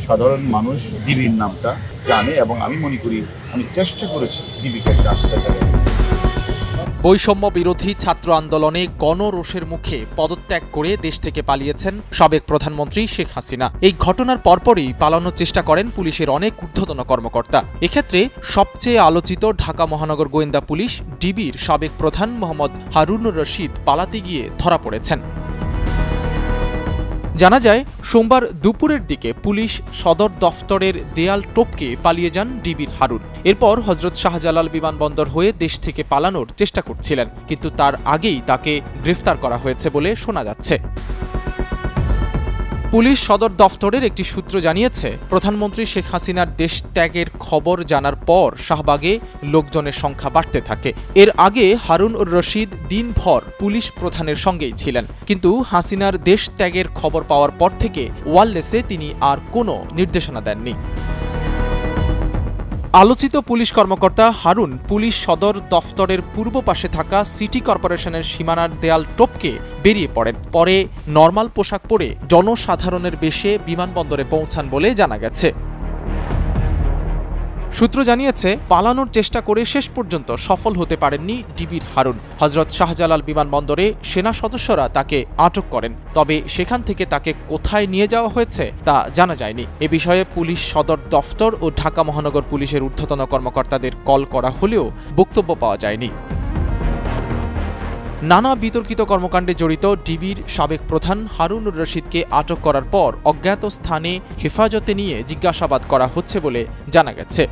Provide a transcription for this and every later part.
সাধারণ মানুষ ডিবির নামটা জানে এবং আমি মনে করি আমি চেষ্টা করেছি ডিবিকে একটা রাস্তা দেওয়ার। বৈষম্য বিরোধী ছাত্র আন্দোলনে গণরোষের মুখে পদত্যাগ করে দেশ থেকে পালিয়েছেন সাবেক প্রধানমন্ত্রী শেখ হাসিনা। এই ঘটনার পরপরই পালানোর চেষ্টা করেন পুলিশের অনেক ঊর্ধ্বতন কর্মকর্তা। এক্ষেত্রে সবচেয়ে আলোচিত ঢাকা মহানগর গোয়েন্দা পুলিশ ডিবির সাবেক প্রধান মোহাম্মদ হারুনুর রশিদ পালাতে গিয়ে ধরা পড়েছেন। জানা যায়, সোমবার দুপুরের দিকে পুলিশ সদর দফতরের দেয়াল টপকে পালিয়ে যান ডিবির হারুন। এরপর হযরত শাহজালাল বিমানবন্দর হয়ে দেশ থেকে পালানোর চেষ্টা করছিলেন, কিন্তু তার আগেই তাকে গ্রেফতার করা হয়েছে বলে শোনা যাচ্ছে। পুলিশ সদর দফতরের একটি সূত্র জানিয়েছে, প্রধানমন্ত্রী শেখ হাসিনার দেশ ত্যাগের খবর জানার পর শাহবাগে লোকজনের সংখ্যা বাড়তে থাকে। এর আগে হারুন রশিদ দিনভর পুলিশ প্রধানের সঙ্গেই ছিলেন, কিন্তু হাসিনার দেশ ত্যাগের খবর পাওয়ার পর থেকে ওয়ারলেসে তিনি আর কোনো নির্দেশনা দেননি। আলোচিত পুলিশ কর্মকর্তা হারুন পুলিশ সদর দফতরের পূর্ব পাশে থাকা সিটি কর্পোরেশনের সীমানার দেয়াল টপকে বেরিয়ে পড়েন। পরে নরমাল পোশাক পরে জনসাধারণের বেশে বিমানবন্দরে পৌঁছান বলে জানা গেছে। সূত্র জানিয়েছে, পালানোর চেষ্টা করে শেষ পর্যন্ত সফল হতে পারেননি ডিবির হারুন। হযরত শাহজালাল বিমানবন্দরে সেনা সদস্যরা তাকে আটক করেন, তবে সেখান থেকে তাকে কোথায় নিয়ে যাওয়া হয়েছে তা জানা যায়নি। এ বিষয়ে পুলিশ সদর দফতর ও ঢাকা মহানগর পুলিশের ঊর্ধ্বতন কর্মকর্তাদের কল করা হলেও বক্তব্য পাওয়া যায়নি। নানা বিতর্কিত কর্মকাণ্ডে জড়িত ডিবির সাবেক প্রধান হারুনুর রশিদকে আটক করার পর অজ্ঞাত স্থানে হেফাজতে নিয়ে জিজ্ঞাসাবাদ করা হচ্ছে বলে জানা গেছে।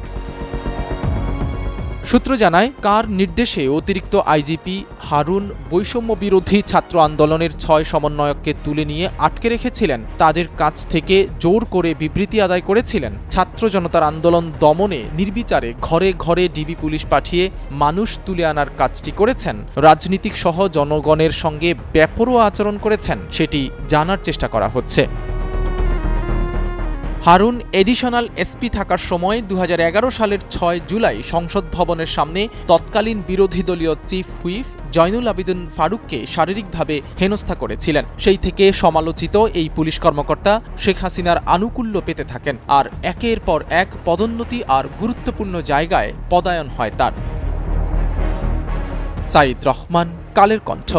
সূত্র জানায়, কার নির্দেশে অতিরিক্ত আইজিপি হারুন বৈষম্য বিরোধী ছাত্র আন্দোলনের 6 সমন্বয়ককে তুলে নিয়ে আটকে রেখেছিলেন, তাদের কাছ থেকে জোর করে বিবৃতি আদায় করেছিলেন, ছাত্র জনতার আন্দোলন দমনে নির্বিচারে ঘরে ঘরে ডিবি পুলিশ পাঠিয়ে মানুষ তুলে আনার কাজটি করেছেন, রাজনীতিক সহ জনগণের সঙ্গে বেপরোয়া আচরণ করেছেন, সেটি জানার চেষ্টা করা হচ্ছে। হারুন এডিশনাল এসপি থাকার সময় 2011 সালের 6 জুলাই সংসদ ভবনের সামনে তৎকালীন বিরোধী দলীয় চিফ হুইপ জয়নুল আবেদিন ফারুককে শারীরিকভাবে হেনস্থা করেছিলেন। সেই থেকে সমালোচিত এই পুলিশ কর্মকর্তা শেখ হাসিনার আনুকূল্য পেতে থাকেন, আর একের পর এক পদোন্নতি আর গুরুত্বপূর্ণ জায়গায় পদায়ন হয় তার। সাঈদ রহমান, কালের কণ্ঠ।